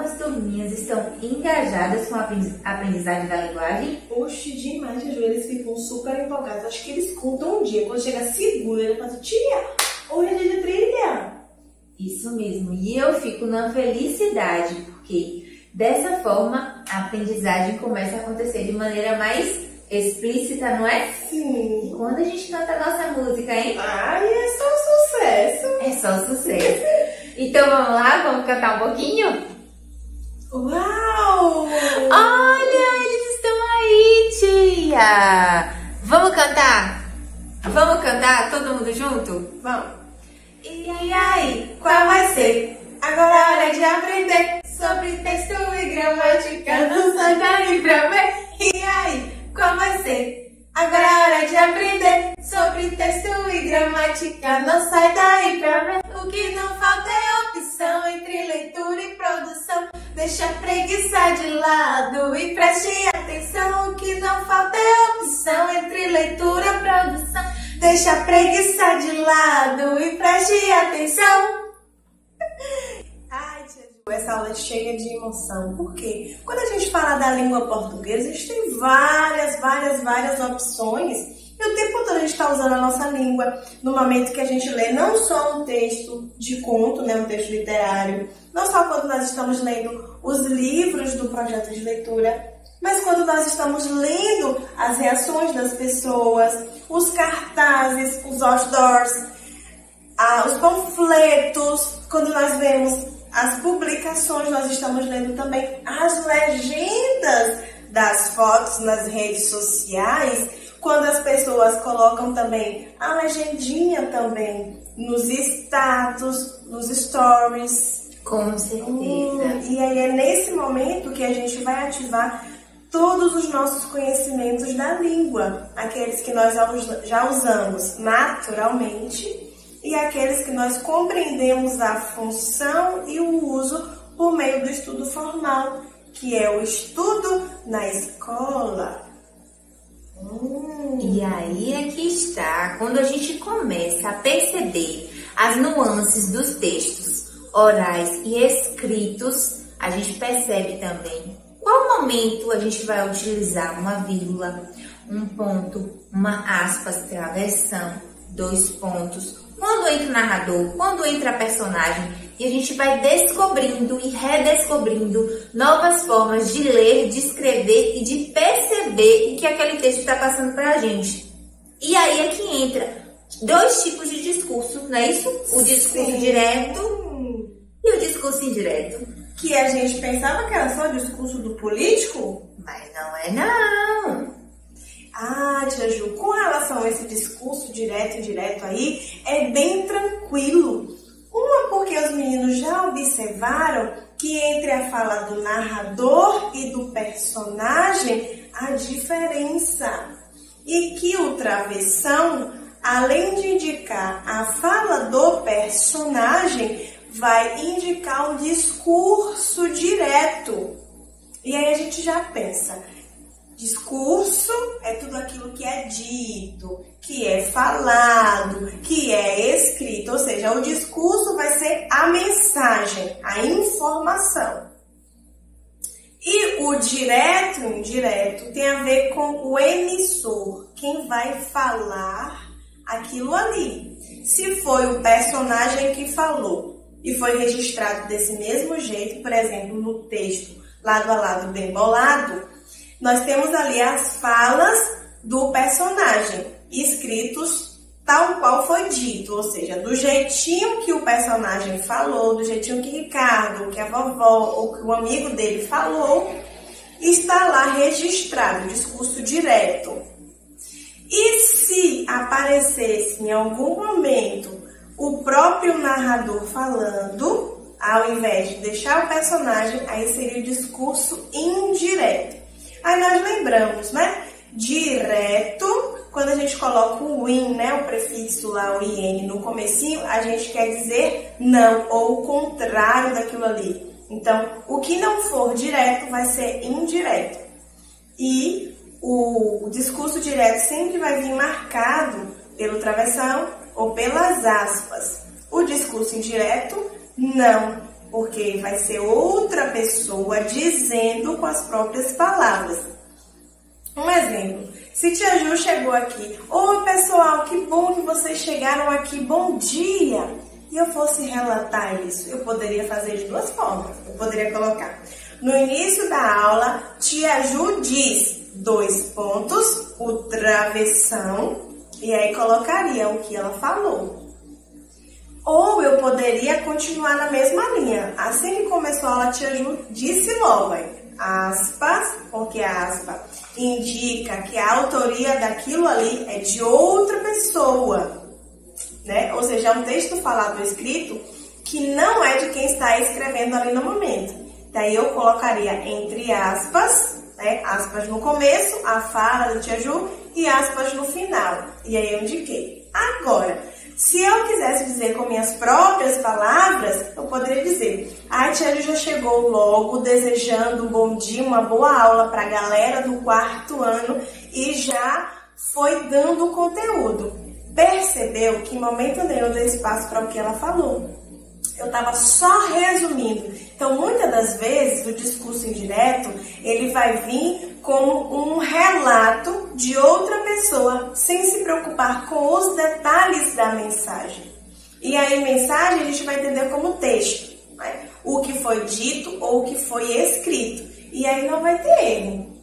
as turminhas estão engajadas com a aprendizagem da linguagem? Oxe, demais, Ju, eles ficam super empolgados. Acho que eles contam um dia, quando chega segunda, ele fala, tia, hoje é dia de trilha. Isso mesmo, e eu fico na felicidade, porque dessa forma a aprendizagem começa a acontecer de maneira mais explícita, não é? Sim. E quando a gente canta a nossa música, hein? Ai, é só sucesso. É só sucesso. Então vamos lá, vamos cantar um pouquinho? Uau! Olha, eles estão aí, tia! Vamos cantar? Vamos cantar todo mundo junto? Vamos. E aí, qual vai ser? Agora é hora de aprender sobre texto e gramática. Não sai daí pra ver. E aí, qual vai ser? Agora é hora de aprender sobre texto e gramática. Não sai daí pra ver. O que não falta é opção entre leitura e produção. Deixa a preguiça de lado e preste atenção. O que não falta é opção entre leitura e produção. Deixa a preguiça de lado e preste atenção. Ai, tia Ju, essa aula é cheia de emoção. Por quê? Quando a gente fala da língua portuguesa, a gente tem várias opções. E o tempo todo a gente está usando a nossa língua no momento que a gente lê não só um texto de conto, né, um texto literário, não só quando nós estamos lendo os livros do projeto de leitura, mas quando nós estamos lendo as reações das pessoas, os cartazes, os outdoors, os panfletos, quando nós vemos as publicações, nós estamos lendo também as legendas das fotos nas redes sociais, quando as pessoas colocam também a legendinha também nos status, nos stories. Com certeza. E aí é nesse momento que a gente vai ativar todos os nossos conhecimentos da língua, aqueles que nós já usamos naturalmente e aqueles que nós compreendemos a função e o uso por meio do estudo formal, que é o estudo na escola. E aí é que está, quando a gente começa a perceber as nuances dos textos orais e escritos, a gente percebe também qual momento a gente vai utilizar uma vírgula, um ponto, uma aspas, travessão, dois pontos, quando entra o narrador, quando entra a personagem, e a gente vai descobrindo e redescobrindo novas formas de ler, de escrever e de perceber o que aquele texto está passando para a gente. E aí é que entra dois tipos de discurso, não é isso? O discurso direto e o discurso indireto. Que a gente pensava que era só o discurso do político? Mas não é não. Ah, tia Ju, com relação a esse discurso direto e indireto aí, é bem tranquilo. Uma, porque os meninos já observaram que entre a fala do narrador e do personagem há diferença. E que o travessão, além de indicar a fala do personagem, vai indicar o discurso direto. E aí a gente já pensa, discurso é tudo aquilo que é dito, que é falado, que é escrito. Ou seja, o discurso vai ser a mensagem, a informação. E o direto e indireto tem a ver com o emissor, quem vai falar aquilo ali. Se foi o personagem que falou e foi registrado desse mesmo jeito, por exemplo, no texto lado a lado bem bolado, nós temos ali as falas do personagem, escritos tal qual foi dito, ou seja, do jeitinho que o personagem falou, do jeitinho que Ricardo, que a vovó ou que o amigo dele falou, está lá registrado, discurso direto. E se aparecesse em algum momento o próprio narrador falando, ao invés de deixar o personagem, aí seria o discurso indireto. Aí nós lembramos, né? Direto, quando a gente coloca o in, né? O prefixo lá, o in no comecinho, a gente quer dizer não, ou o contrário daquilo ali. Então, o que não for direto vai ser indireto. E o discurso direto sempre vai vir marcado pelo travessão ou pelas aspas. O discurso indireto, não. porque vai ser outra pessoa dizendo com as próprias palavras. Um exemplo, se tia Ju chegou aqui, oi pessoal, que bom que vocês chegaram aqui, bom dia, e eu fosse relatar isso, eu poderia fazer de duas formas. Eu poderia colocar, no início da aula, tia Ju diz, o travessão, e aí colocaria o que ela falou. Ou eu poderia continuar na mesma linha. Assim que começou a aula, a tia Ju disse logo, aspas, porque a aspa indica que a autoria daquilo ali é de outra pessoa, né? Ou seja, é um texto falado ou escrito que não é de quem está escrevendo ali no momento. Daí eu colocaria entre aspas, né? Aspas no começo, a fala da tia Ju, e aspas no final. E aí eu indiquei. Agora, se eu quisesse dizer com minhas próprias palavras, eu poderia dizer, a tia Ju já chegou logo desejando um bom dia, uma boa aula para a galera do 4º ano e já foi dando o conteúdo. Percebeu que em momento nenhum eu dei espaço para o que ela falou. Eu estava só resumindo. Então, muitas das vezes, o discurso indireto, ele vai vir como um relato de outra pessoa, sem se preocupar com os detalhes da mensagem. E aí, mensagem, a gente vai entender como texto, né? O que foi dito ou o que foi escrito. E aí não vai ter erro.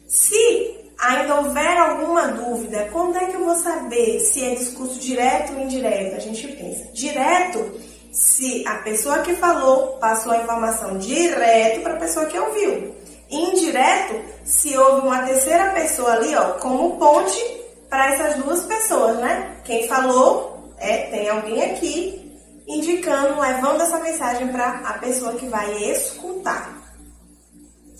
Se ainda houver alguma dúvida, quando é que eu vou saber se é discurso direto ou indireto? A gente pensa, direto, se a pessoa que falou passou a informação direto para a pessoa que ouviu. Indireto, se houve uma terceira pessoa ali, ó, como ponte para essas duas pessoas, né? Quem falou, tem alguém aqui indicando, levando essa mensagem para a pessoa que vai escutar.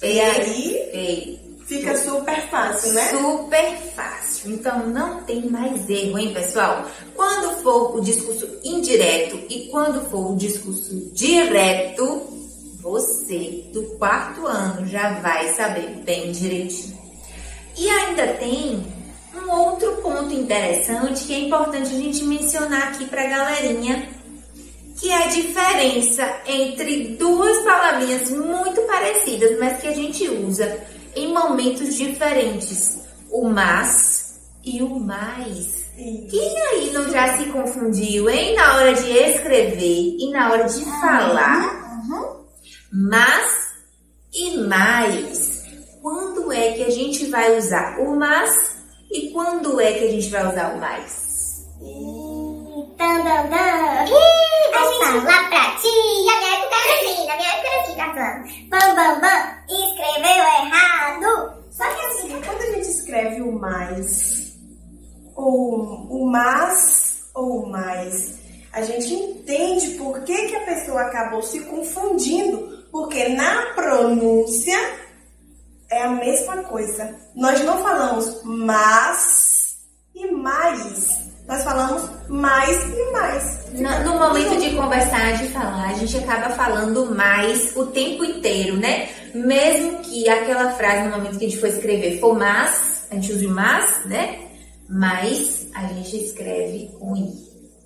E aí fica super fácil, né? Super fácil. Então não tem mais erro, hein, pessoal? Quando for o discurso indireto e quando for o discurso direto, você do 4º ano já vai saber bem direitinho. E ainda tem um outro ponto interessante que é importante a gente mencionar aqui para a galerinha, que é a diferença entre duas palavrinhas muito parecidas, mas que a gente usa em momentos diferentes, o mas e o mais. Quem aí não já se confundiu, hein? Na hora de escrever e na hora de falar. Mas e mais. Quando é que a gente vai usar o mas e quando é que a gente vai usar o mais? Vou falar pra ti, a minha época era assim, tá falando. Escreveu errado. Só que assim, quando a gente escreve o mais, ou o mas, ou o mais, a gente entende por que a pessoa acabou se confundindo, porque na pronúncia é a mesma coisa. Nós não falamos mas e mais. Nós falamos mais e mais. No momento de conversar, de falar, a gente acaba falando mais o tempo inteiro, né? Mesmo que aquela frase, no momento que a gente for escrever, for mas, a gente use o mas, né? Mas a gente escreve com i.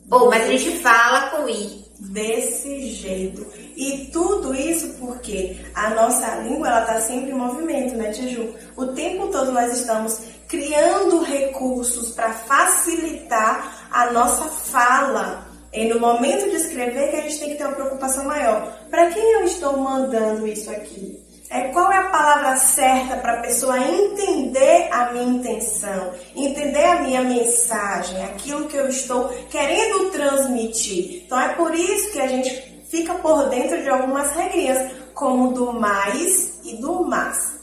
Mas a gente fala com i. Desse jeito. E tudo isso porque a nossa língua, ela tá sempre em movimento, né, tia Ju? O tempo todo nós estamos criando recursos para facilitar a nossa fala. É no momento de escrever que a gente tem que ter uma preocupação maior. Para quem eu estou mandando isso aqui? Qual é a palavra certa para a pessoa entender a minha intenção, entender a minha mensagem, aquilo que eu estou querendo transmitir. Então é por isso que a gente fica por dentro de algumas regrinhas, como do mais e do mas.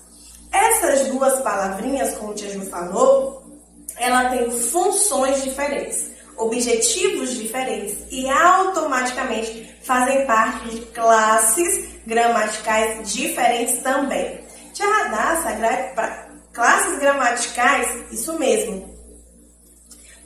Essas duas palavrinhas, como o tia Ju falou, ela tem funções diferentes, objetivos diferentes e automaticamente fazem parte de classes gramaticais diferentes também. Tia Radassa, para classes gramaticais, isso mesmo.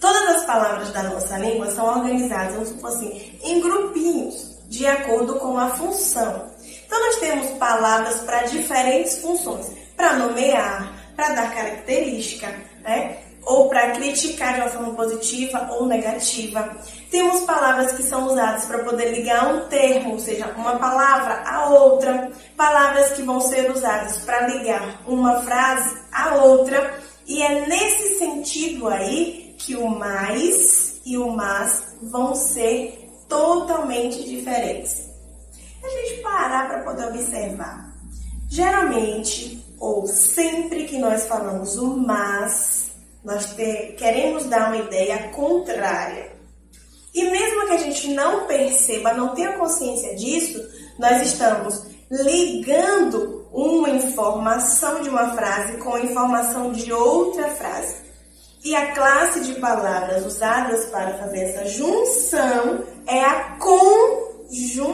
Todas as palavras da nossa língua são organizadas, vamos supor assim, em grupinhos, de acordo com a função. Então nós temos palavras para diferentes funções, para nomear, para dar característica, né? ou para criticar de uma forma positiva ou negativa. Temos palavras que são usadas para poder ligar um termo, ou seja, uma palavra a outra. Palavras que vão ser usadas para ligar uma frase a outra. E é nesse sentido aí que o mais e o mas vão ser totalmente diferentes. A gente parar para poder observar. Geralmente, ou sempre que nós falamos o mas, nós queremos dar uma ideia contrária. E mesmo que a gente não perceba, não tenha consciência disso, nós estamos ligando uma informação de uma frase com a informação de outra frase. E a classe de palavras usadas para fazer essa junção é a conjunção,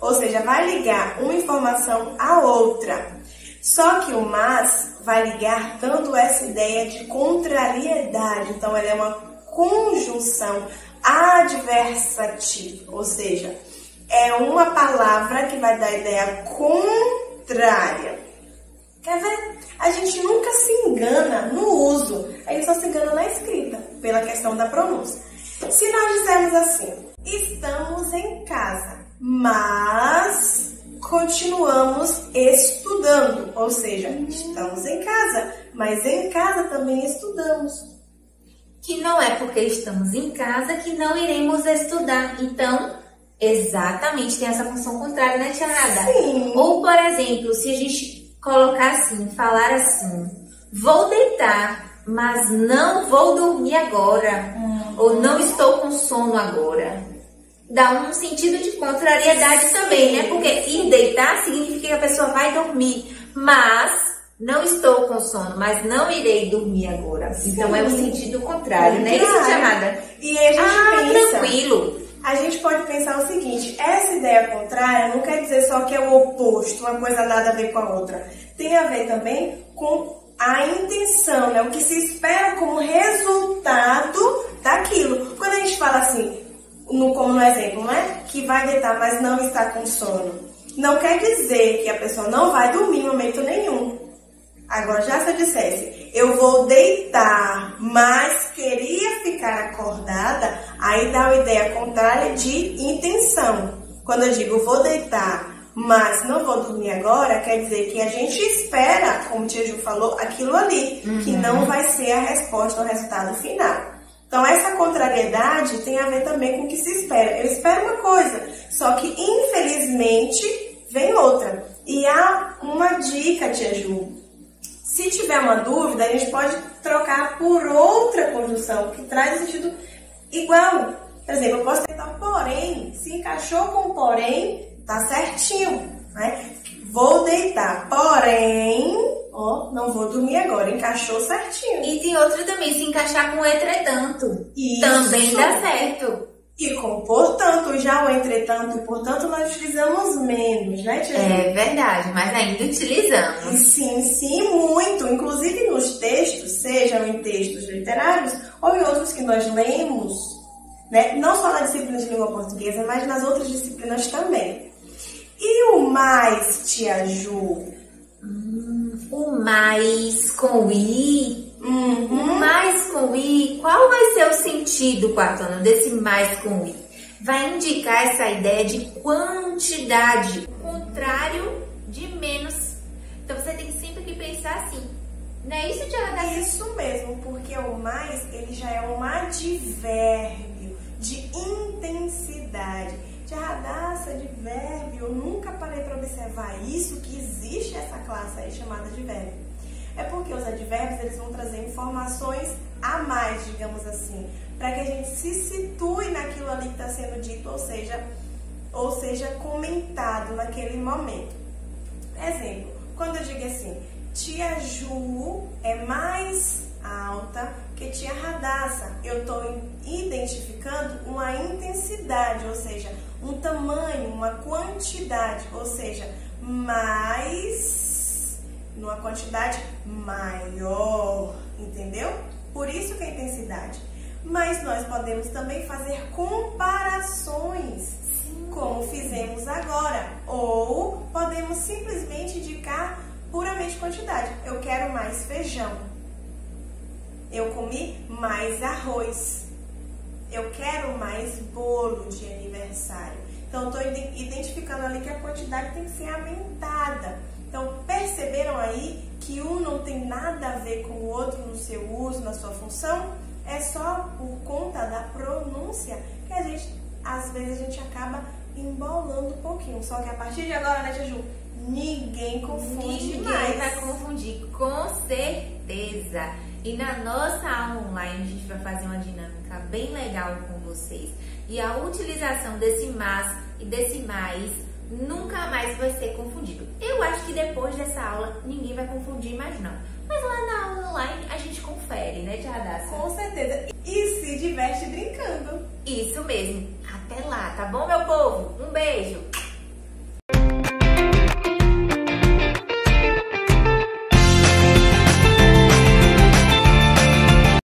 ou seja, vai ligar uma informação à outra. Só que o mas vai ligar dando essa ideia de contrariedade, então ela é uma conjunção adversativa, ou seja, é uma palavra que vai dar a ideia contrária. Quer ver? A gente nunca se engana no uso, a gente só se engana na escrita, pela questão da pronúncia. Se nós dissermos assim, estamos em casa, mas continuamos estudando, ou seja, estamos em casa, mas em casa também estudamos. Que não é porque estamos em casa que não iremos estudar. Então, exatamente, tem essa função contrária, né, Tia Nada? Sim. Ou, por exemplo, se a gente colocar assim, falar assim, vou deitar, mas não vou dormir agora. Ou não estou com sono agora. Dá um sentido de contrariedade também, né? Porque ir deitar significa que a pessoa vai dormir, mas não estou com sono, mas não irei dormir agora. Sim. Então é um sentido contrário, né? Isso, Tia Nada? E a gente pensa, tranquilo. A gente pode pensar o seguinte, essa ideia contrária não quer dizer só que é o oposto, uma coisa nada a ver com a outra. Tem a ver também com a intenção, né? O que se espera como resultado daquilo. Quando a gente fala assim, como no exemplo, né? Que vai deitar, mas não está com sono. Não quer dizer que a pessoa não vai dormir em momento nenhum. Agora, já se eu dissesse, eu vou deitar, mas queria ficar acordada, aí dá uma ideia contrária de intenção. Quando eu digo vou deitar, mas não vou dormir agora, quer dizer que a gente espera, como a Tia Ju falou, aquilo ali, que não vai ser a resposta, o resultado final. Então, essa contrariedade tem a ver também com o que se espera. Eu espero uma coisa, só que, infelizmente, vem outra. E há uma dica, Tia Ju. Se tiver uma dúvida, a gente pode trocar por outra conjunção, que traz o sentido igual. Por exemplo, eu posso tentar porém. Se encaixou com porém, tá certinho, né? Vou deitar, porém, não vou dormir agora. Encaixou certinho. E tem outra também, se encaixar com entretanto. Isso. Também dá certo. E com portanto, já o entretanto e portanto nós utilizamos menos, né, Tia? É verdade, mas ainda utilizamos. Sim, muito. Inclusive nos textos, sejam em textos literários ou em outros que nós lemos, né? Não só na disciplina de língua portuguesa, mas nas outras disciplinas também. E o mais, Tia Ju? O mais com i. O mais com i, qual vai ser o sentido, Quartona, desse mais com i? Vai indicar essa ideia de quantidade, o contrário de menos. Então você tem sempre que pensar assim. Não é isso, Tia Nada? Isso mesmo, porque o mais, ele já é um advérbio de intensidade. Tia Radassa, advérbio, eu nunca parei para observar isso, que existe essa classe aí chamada advérbio. É porque os advérbios, eles vão trazer informações a mais, digamos assim, para que a gente se situe naquilo ali que está sendo dito, ou seja, comentado naquele momento. Exemplo, quando eu digo assim, Tia Ju é mais alta que Tia Radassa, eu estou identificando uma intensidade, ou seja, um tamanho, uma quantidade, ou seja, mais numa quantidade maior, entendeu? Por isso que é intensidade. Mas nós podemos também fazer comparações, como fizemos agora, ou podemos simplesmente indicar puramente quantidade. Eu quero mais feijão. Eu comi mais arroz. Eu quero mais bolo de aniversário. Então, estou identificando ali que a quantidade tem que ser aumentada. Então, perceberam aí que um não tem nada a ver com o outro no seu uso, na sua função? É só por conta da pronúncia que às vezes a gente acaba embolando um pouquinho. Só que a partir de agora, né, Tia Ju? Ninguém confunde mais. Ninguém vai confundir, com certeza. E na nossa aula online a gente vai fazer uma dinâmica bem legal com vocês. E a utilização desse mas e desse mais nunca mais vai ser confundido. Eu acho que depois dessa aula ninguém vai confundir mais não. Mas lá na aula online a gente confere, né, Tia Radassa? Com certeza. E se diverte brincando. Isso mesmo. Até lá, tá bom, meu povo? Um beijo!